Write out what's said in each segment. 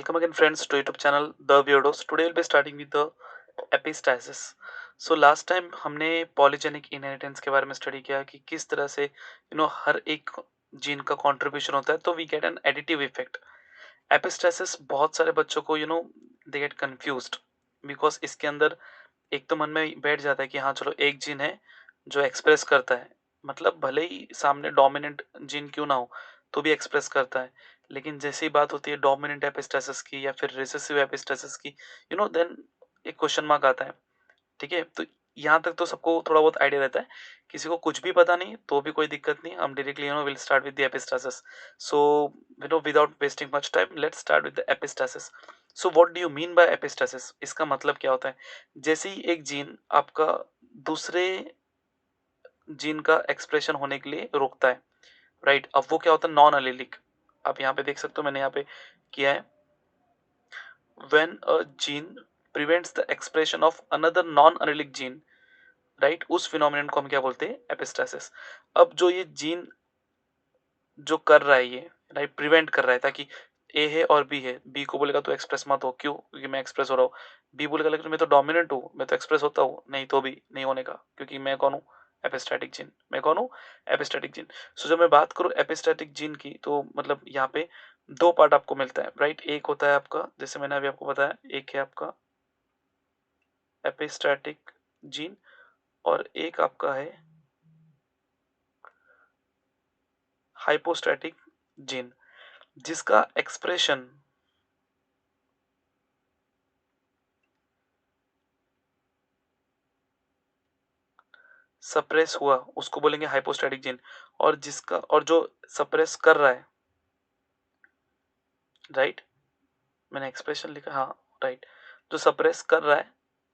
Welcome again, friends, to YouTube channel The Weirdos. Today we'll be starting with the epistasis. So last time हमने polygenic inheritance के बारे में study किया कि किस तरह से हर एक जीन का कंट्रीब्यूशन होता है, तो we get an additive effect. Epistasis बहुत सारे बच्चों को दे गेट कंफ्यूज्ड बिकॉज इसके अंदर एक तो मन में बैठ जाता है कि हाँ चलो एक जीन है जो एक्सप्रेस करता है, मतलब भले ही सामने डोमिनेंट जीन क्यों ना हो तो भी एक्सप्रेस करता है. लेकिन जैसे ही बात होती है डोमिनेंट एपिस्टासिस की या फिर रिसेसिव एपिस्टासिस की, देन एक क्वेश्चन मार्क आता है. ठीक है, तो यहाँ तक तो सबको थोड़ा बहुत आइडिया रहता है. किसी को कुछ भी पता नहीं तो भी कोई दिक्कत नहीं, हम directly will start with the epistasis. So without wasting much time, let's start with the epistasis. So what do you mean by epistasis? इसका मतलब क्या होता है? जैसे ही एक जीन आपका दूसरे जीन का एक्सप्रेशन होने के लिए रोकता है, राइट. अब वो क्या होता है? नॉन अलेलिक. आप यहाँ पे देख सकते हो, मैंने यहाँ पे किया है. When a gene prevents the expression of another non allelic gene, right, उस फिनोमिनन को हम क्या बोलते हैं? एपिस्टासिस. अब जो ये जीन जो कर रहा है ये, राइट, प्रिवेंट कर रहा है ताकि ए है और बी है, बी को बोलेगा तो एक्सप्रेस मत हो, क्यों? क्योंकि मैं एक्सप्रेस हो रहा हूँ. बी बोलेगा लेकिन मैं तो डोमिनेंट हूँ, मैं तो एक्सप्रेस होता हूँ, नहीं तो भी नहीं होने का, क्योंकि मैं कौन हूँ? Epistatic gene. मैं कौन हूँ? Epistatic gene. सो जब मैं बात करूँ एपिस्टैटिक जीन की, तो मतलब यहाँ पे दो पार्ट आपको मिलता है, राइट. एक होता है आपका, जैसे मैंने अभी आपको बताया, एक है आपका एपिस्टैटिक जीन और एक आपका है हाइपोस्टैटिक जीन, जिसका एक्सप्रेशन सप्रेस हुआ उसको बोलेंगे हाइपोस्टैटिक जीन. और जिसका, और जो सप्रेस कर रहा है, राइट, मैंने एक्सप्रेशन लिखा, हाँ, राइट, जो सप्रेस कर रहा है,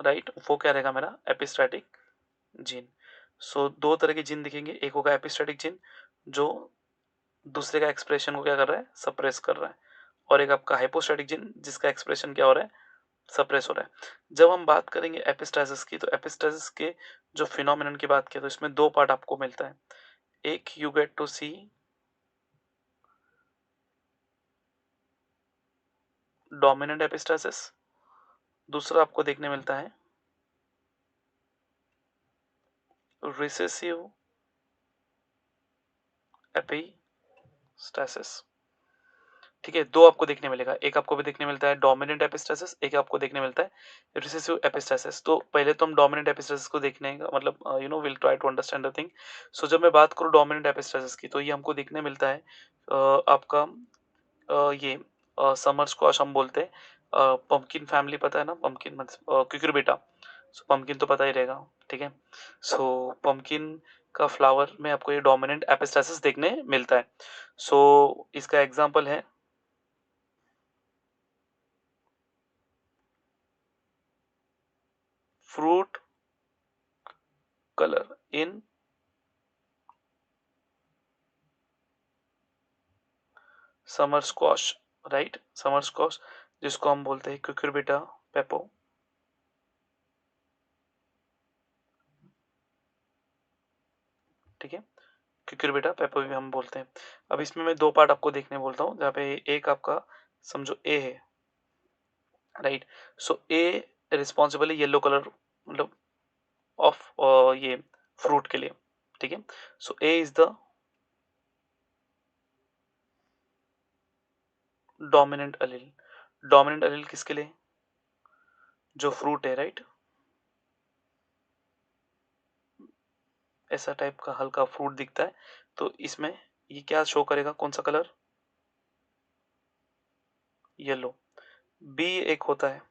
राइट, वो क्या रहेगा? मेरा एपिस्टैटिक जीन. सो दो तरह के जीन दिखेंगे. एक होगा एपिस्टैटिक जीन जो दूसरे का एक्सप्रेशन को क्या कर रहा है? सप्रेस कर रहा है. और एक आपका हाइपोस्टैटिक जीन जिसका एक्सप्रेशन क्या हो रहा है? सप्रेस हो रहा है. जब हम बात करेंगे एपिस्टासिस की, तो एपिस्टासिस के जो फिनोमिनन की बात किया तो इसमें दो पार्ट आपको मिलता है. एक, you get to see dominant epistasis. दूसरा आपको देखने मिलता है रिसेसिव एपिस्टासिस. ठीक है, दो आपको देखने मिलेगा. एक आपको भी देखने मिलता है डोमिनेंट एपिस्टासिस, एक आपको देखने मिलता है रिसेसिव एपिस्टासिस. तो पहले तो हम डोमिनेंट एपिस्टासिस को देखने का मतलब will try to understand the thing. So जब मैं बात करूँ डोमिनेंट एपिस्टासिस की, तो ये हमको देखने मिलता है आपका ये समर स्क्वाश हम बोलते हैं. पंपकिन फैमिली पता है ना? पंपकिन मतलब क्यूकुरबिटा. सो पंपकिन तो पता ही रहेगा. ठीक है, सो पंपकिन का फ्लावर में आपको ये डोमिनेंट एपिस्टासिस देखने मिलता है. सो इसका एग्जांपल है fruit colour in summer squash, right. Summer squash जिसको हम बोलते हैं क्यूकुरबिटा पेपो. ठीक है, क्यूकुरबिटा पेपो भी हम बोलते हैं. अब इसमें मैं दो पार्ट आपको देखने बोलता हूँ, जहाँ पे एक आपका समझो ए है, राइट. सो ए रिस्पॉन्सिबल है येलो कलर, मतलब ऑफ ये फ्रूट के लिए. ठीक है, so A is the dominant allele. Dominant allele किसके लिए? जो फ्रूट है, राइट. ऐसा टाइप का हल्का फ्रूट दिखता है, तो इसमें ये क्या शो करेगा? कौन सा कलर? येलो. बी एक होता है,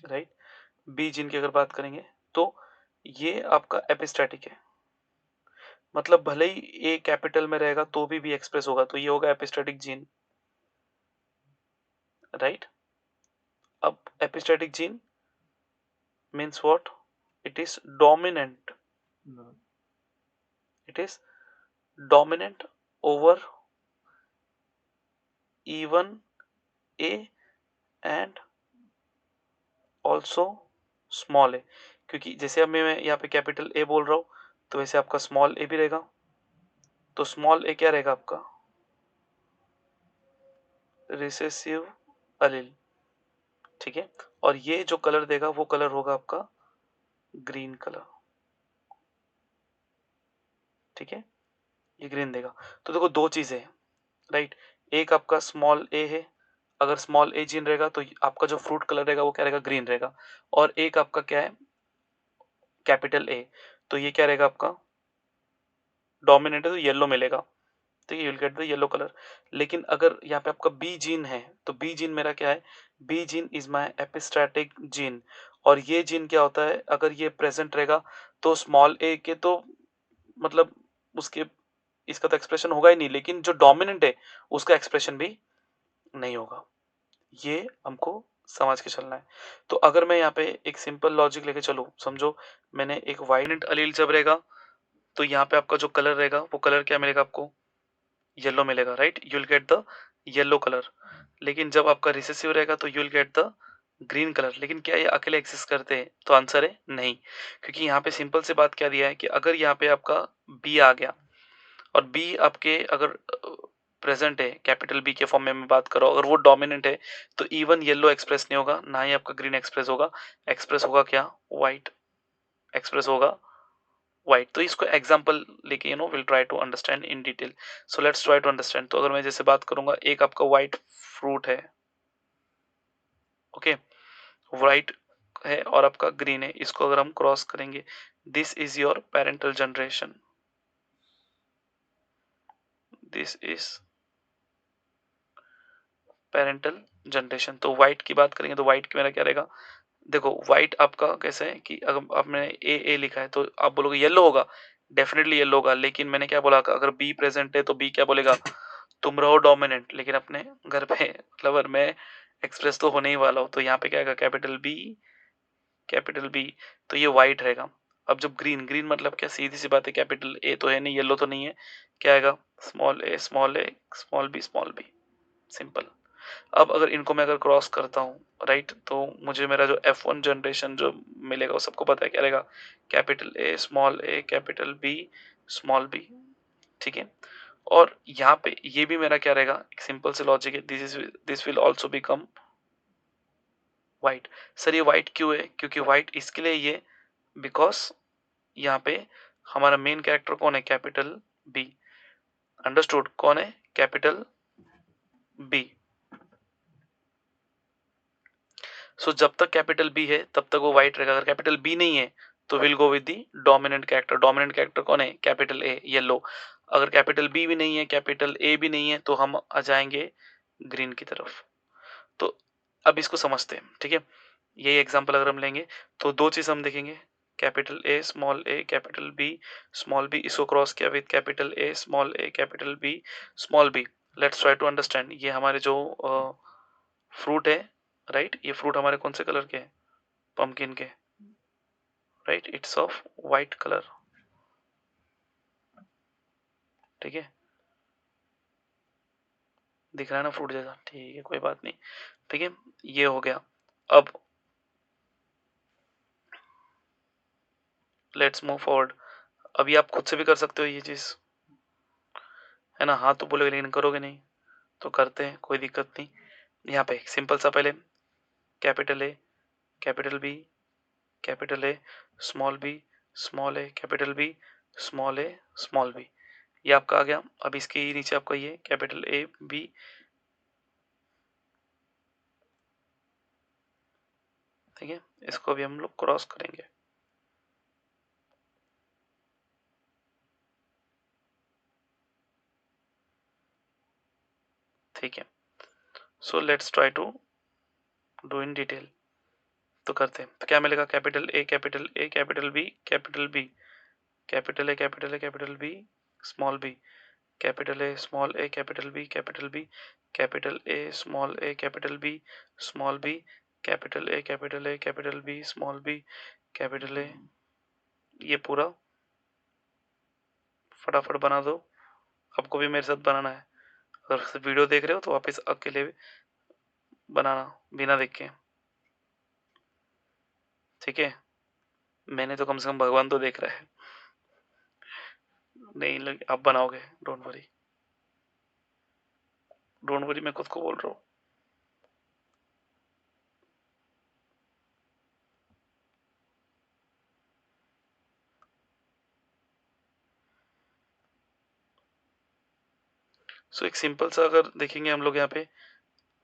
राइट. बी जिन की अगर बात करेंगे तो ये आपका एपिस्टैटिक है, मतलब भले ही ए कैपिटल में रहेगा तो भी एक्सप्रेस होगा, तो ये होगा एपिस्टैटिक जीन, राइट. अब epistatic gene means what? It is dominant. It is dominant over even a and also small a. क्योंकि जैसे अब मैं यहाँ पे कैपिटल ए बोल रहा हूँ, तो वैसे आपका स्मॉल ए भी रहेगा. तो स्मॉल ए क्या रहेगा आपका? रिसेसिव अलील, ठीक है। और ये जो कलर देगा वो कलर होगा आपका ग्रीन कलर, ठीक है, ये ग्रीन देगा। तो देखो दो चीजें हैं, राइट। एक आपका स्मॉल ए है, अगर स्मॉल ए जीन रहेगा तो आपका जो फ्रूट कलर रहेगा वो क्या रहेगा, ग्रीन रहेगा। और एक आपका क्या है, कैपिटल ए, तो ये क्या रहेगा आपका डोमिनेट है, तो येलो मिलेगा, ठीक है, you will get the yellow colour. लेकिन अगर यहाँ पे आपका बी जीन है, तो बी जीन मेरा क्या है, B gene is my epistatic gene. और ये जीन क्या होता है, अगर ये प्रेजेंट रहेगा तो स्मॉल ए के तो मतलब उसके इसका तो एक्सप्रेशन होगा ही नहीं, लेकिन जो डोमिनेंट है उसका एक्सप्रेशन भी नहीं होगा। ये हमको समझ के चलना है। तो अगर मैं यहाँ पे एक सिंपल लॉजिक लेके चलूँ, समझो मैंने एक वाइलेंट अलील जब रहेगा तो यहाँ पे आपका जो कलर रहेगा वो कलर क्या मिलेगा आपको, येलो मिलेगा, right, you will get the yellow colour. लेकिन जब आपका रिसेसिव रहेगा तो you will get the green colour. लेकिन क्या ये अकेले एग्जिस्ट करते हैं, तो आंसर है नहीं। क्योंकि यहाँ पे सिंपल से बात क्या दिया है कि अगर यहाँ पे आपका बी आ गया और बी आपके अगर प्रेजेंट है, कैपिटल बी के फॉर्म में मैं बात कर रहा हूँ, अगर वो डोमिनेंट है तो इवन येलो एक्सप्रेस नहीं होगा, ना ही आपका ग्रीन एक्सप्रेस होगा। एक्सप्रेस होगा क्या, व्हाइट एक्सप्रेस होगा, व्हाइट। तो इसको एग्जांपल लेके will try to understand in detail. So let's try to understand. तो अगर मैं जैसे बात करूंगा, एक आपका व्हाइट फ्रूट है, ओके, व्हाइट है और आपका ग्रीन है, इसको अगर हम क्रॉस करेंगे, this is your parental generation, this is parental generation. तो व्हाइट की बात करेंगे तो व्हाइट मेरा क्या रहेगा, देखो व्हाइट आपका कैसे है कि अगर आपने ए लिखा है तो आप बोलोगे येलो होगा, डेफिनेटली येलो होगा। लेकिन मैंने क्या बोला, अगर बी प्रेजेंट है तो बी क्या बोलेगा, तुम रहो डोमिनेंट, लेकिन अपने घर पे फ्लावर में एक्सप्रेस तो होने ही वाला हो। तो यहाँ पे क्या आएगा, कैपिटल बी, कैपिटल बी। तो ये व्हाइट रहेगा। अब जब ग्रीन, ग्रीन मतलब क्या, सीधी सी बात है, कैपिटल ए तो है नहीं, येलो तो नहीं है, क्या आएगा, स्मॉल ए स्मॉल ए स्मॉल बी, सिंपल। अब अगर इनको मैं अगर क्रॉस करता हूँ, राइट, तो मुझे मेरा जो F1 जनरेशन जो मिलेगा वो सबको पता है क्या रहेगा, capital A capital B small B, ठीक है। और यहाँ पे ये भी मेरा क्या रहेगा, एक सिंपल से लॉजिक है, this will also become white. Sir ये व्हाइट क्यों है, क्योंकि व्हाइट इसके लिए ये, बिकॉज यहाँ पे हमारा मेन कैरेक्टर कौन है, कैपिटल बी। अंडरस्टूड, कौन है, कैपिटल बी। सो जब तक कैपिटल बी है तब तक वो व्हाइट रहेगा। अगर कैपिटल बी नहीं है तो will go with the dominant character. Dominant character कौन है, कैपिटल ए, येलो। अगर कैपिटल बी भी नहीं है, कैपिटल ए भी नहीं है, तो हम आ जाएंगे ग्रीन की तरफ। तो अब इसको समझते हैं, ठीक है। यही एग्जांपल अगर हम लेंगे तो दो चीज हम देखेंगे, capital A capital B small B, इसको क्रॉस किया with capital A capital B small B. Let's try to understand. ये हमारे जो फ्रूट है, राइट, ये फ्रूट हमारे कौन से कलर के हैं, पंपकिन के, right, it's of white colour, ठीक है, दिख रहा है ना फ्रूट जैसा, ठीक है, कोई बात नहीं, ठीक है, ये हो गया। अब लेट्स मूव फॉरवर्ड। अभी आप खुद से भी कर सकते हो ये चीज, है ना, हाँ तो बोलोगे लेकिन करोगे नहीं, तो करते हैं, कोई दिक्कत नहीं। यहाँ पे सिंपल सा पहले capital A capital B capital A small A capital B small B, ये आपका आ गया। अब इसके नीचे आपका ये कैपिटल ए बी, ठीक है, इसको अभी हम लोग क्रॉस करेंगे, ठीक है। So let's try to do in detail. तो करते हैं, तो क्या मिलेगा, capital B capital B capital B small B, capital B capital A capital B small B, capital B small B, capital A, ये पूरा फटाफट बना दो। आपको भी मेरे साथ बनाना है, अगर वीडियो देख रहे हो तो वापस अकेले बनाना बिना देख के, ठीक है। मैंने तो कम से कम भगवान तो देख रहा है, नहीं लगे आप बनाओगे, डोंट वरी, मैं खुद को बोल रहा हूँ। सो एक सिंपल सा अगर देखेंगे हम लोग यहाँ पे,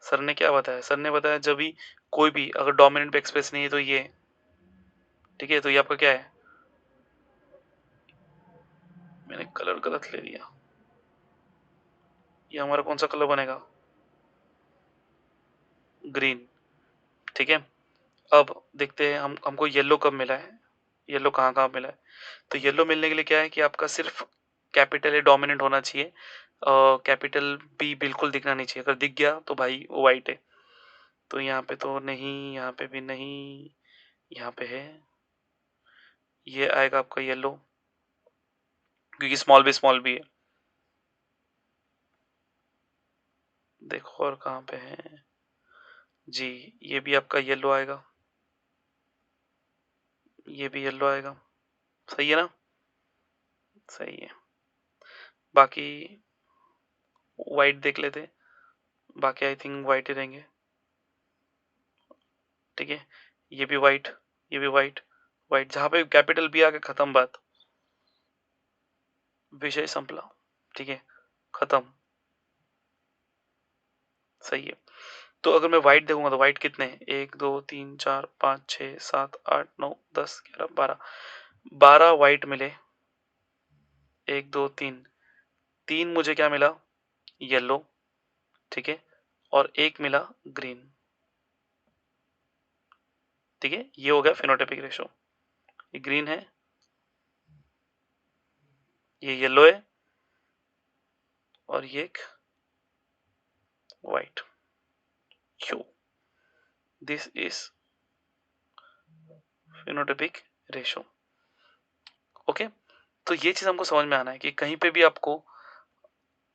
सर ने क्या बताया, सर ने बताया जब भी कोई भी अगर डोमिनेंट पे एक्सप्रेस नहीं है तो ये, ठीक है, तो ये आपका क्या है, मैंने कलर गलत ले लिया, ये हमारा कौन सा कलर बनेगा, ग्रीन, ठीक है। अब देखते हैं हमको येलो कब मिला है, येलो कहाँ कहाँ मिला है। तो येलो मिलने के लिए क्या है कि आपका सिर्फ कैपिटल ए डोमिनेंट होना चाहिए, कैपिटल बी बिल्कुल दिखना नहीं चाहिए, अगर दिख गया तो भाई वो वाइट है। तो यहाँ पे तो नहीं, यहाँ पे भी नहीं, यहाँ पे है, ये आएगा आपका येलो, क्योंकि स्मॉल भी है। देखो और कहाँ पे है जी, ये भी आपका येलो आएगा, ये भी येलो आएगा, सही है ना, सही है। बाकी वाइट देख लेते, बाकी आई थिंक वाइट ही रहेंगे, ठीक है। ये भी वाइट, ये भी वाइट, वाइट जहां पे कैपिटल बी आके खत्म बात, विषय संपला, ठीक है, खत्म, सही है। तो अगर मैं वाइट देखूंगा तो वाइट कितने हैं, 1 2 3 4 5 6 7 8 9 10 11 12, 12 वाइट मिले, 1 2 3, 3 मुझे क्या मिला, येलो, ठीक है, और एक मिला ग्रीन, ठीक है। ये हो गया फिनोटाइपिक रेशो, ये ग्रीन है, ये येलो है, और ये एक वाइट, क्यों, this is phenotypic ratio, okay. तो ये चीज हमको समझ में आना है कि कहीं पे भी आपको,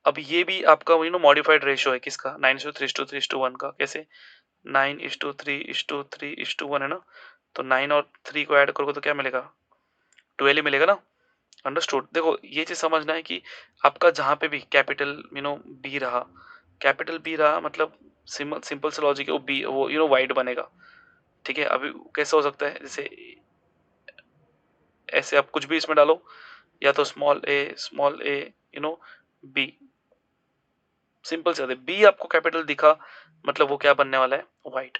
अब ये भी आपका मॉडिफाइड रेशो है किसका, 9:3:3:1 का, कैसे 9:3:3:1 है ना, तो 9 और 3 को ऐड करोगे तो क्या मिलेगा, 12 ही मिलेगा ना, अंडरस्टूड। देखो ये चीज समझना है कि आपका जहां पे भी कैपिटल बी रहा, कैपिटल बी रहा मतलब सिंपल सिंपल से लॉजिक है, वो बी वो वाइड बनेगा, ठीक है। अभी कैसे हो सकता है, जैसे ऐसे आप कुछ भी इसमें डालो, या तो स्मॉल ए बी, सिंपल से बी आपको कैपिटल दिखा मतलब वो क्या बनने वाला है, वाइट।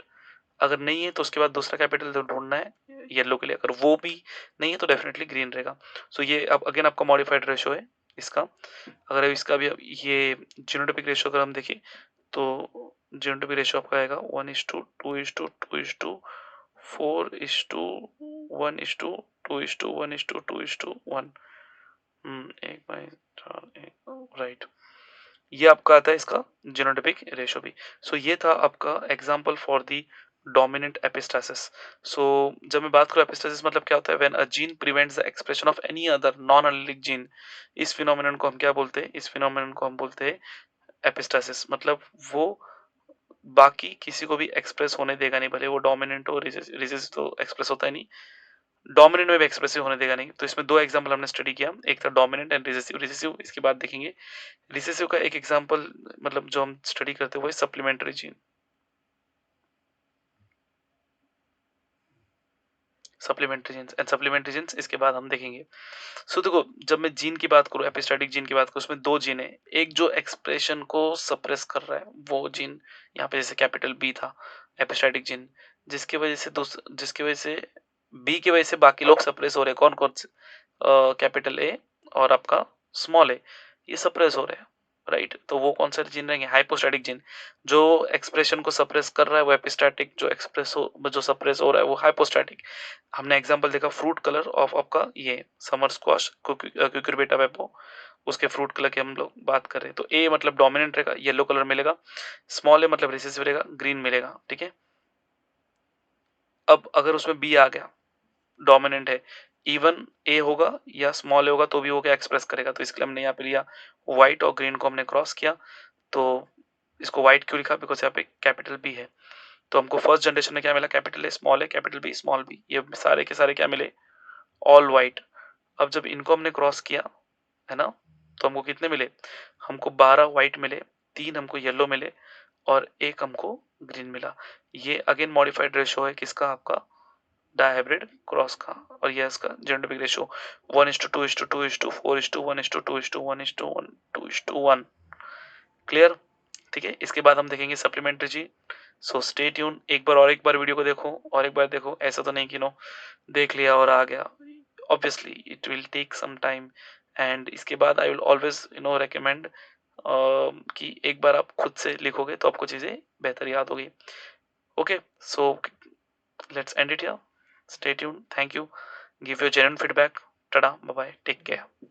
अगर नहीं है तो उसके बाद दूसरा कैपिटल तो ढूंढना है येलो के लिए, अगर वो भी नहीं है तो डेफिनेटली ग्रीन रहेगा। सो ये अब अगेन आपका मॉडिफाइड रेशो है इसका। अगर इसका भी ये जीनोटाइपिक रेशो अगर हम देखें तो जीनोटाइपिक रेशो आपका आएगा 1:2:2:4:1:2:2:1, एक बाई 4 एक, राइट। ये आपका आता है इसका जीनोटाइपिक रेशो भी। सो ये था आपका example for the dominant epistasis. So जब मैं बात करूं एपिस्टासिस मतलब क्या होता है, when a gene prevents the expression of any other non allelic gene, इस फिनोमेनन को हम क्या बोलते हैं, इस फिनोमेनन को हम बोलते हैं एपिस्टासिस। मतलब वो बाकी किसी को भी एक्सप्रेस होने देगा नहीं, भले वो डोमिनेंट हो, रिसेसिव तो एक्सप्रेस होता है नहीं, डोमिनेंट में भी एक्सप्रेसिव होने देगा नहीं। तो इसमें दो एग्जांपल हमने स्टडी किया, एक था डोमिनेंट एंड रिसेसिव, रिसेसिव इसके बाद देखेंगे। रिसेसिव का एक एग्जांपल मतलब जो हम स्टडी करते हैं वो है supplementary gene, supplementary genes and supplementary genes इसके बाद हम देखेंगे। सो देखो जब मैं जीन की बात करूं, एपिस्टैटिक जीन की बात करूं, उसमें दो जीन है, एक जो एक्सप्रेशन को सप्रेस कर रहा है वो जीन, यहाँ पे जैसे कैपिटल बी था एपिस्टैटिक जीन, जिसकी वजह से बी की वजह से बाकी लोग सप्रेस हो रहे हैं, कौन कौन से, कैपिटल ए और आपका स्मॉल ए, ये सप्रेस हो रहे हैं, राइट। तो वो कौन सा जीन रहेंगे, हाइपोस्टैटिक जीन, जो एक्सप्रेशन को सप्रेस कर रहा है वो एपिस्टैटिक, जो सप्रेस हो रहा है वो हाइपोस्टैटिक। हमने एग्जांपल देखा फ्रूट कलर ऑफ आपका ये समर स्क्वाश क्यूक्यूरबिटा पेपो, उसके फ्रूट कलर की हम लोग बात कर रहे हैं। तो ए मतलब डोमिनेंट रहेगा, येलो कलर मिलेगा, स्मॉल ए मतलब रिसेसिव रहेगा, ग्रीन मिलेगा, ठीक है। अब अगर उसमें बी आ गया, डोमिनेंट है, इवन ए होगा या स्मॉल ए होगा तो भी वो क्या एक्सप्रेस करेगा, तो इसके लिए हमने यहाँ पे लिया व्हाइट और ग्रीन को हमने क्रॉस किया। तो इसको व्हाइट क्यों लिखा, बिकॉज यहाँ पे कैपिटल बी है। तो हमको फर्स्ट जनरेशन में क्या मिला, capital A small A capital B small B, ये सारे के सारे क्या मिले, ऑल वाइट। अब जब इनको हमने क्रॉस किया है ना, तो हमको कितने मिले, हमको 12 व्हाइट मिले, 3 हमको येलो मिले, और एक हमको ग्रीन मिला। ये अगेन मॉडिफाइड रेशो है किसका, आपका डायहाइब्रिड क्रॉस का। और ये इसका जेनेटिक रेशो 1:2:2:4:1:1:2:1:1:2:1, क्लियर? ठीक है, इसके बाद हम देखेंगे सप्लीमेंट्री जी। सो स्टे ट्यून, एक बार वीडियो को देखो और एक बार देखो, ऐसा तो नहीं कि देख लिया और आ गया। Obviously it will take some time, and इसके बाद आई विल ऑलवेज रिकमेंड कि एक बार आप खुद से लिखोगे तो आपको चीज़ें बेहतर याद होगी। Okay, so let's end it here. Stay tune, thank you, give your genuine feedback, tata, bye bye, take care.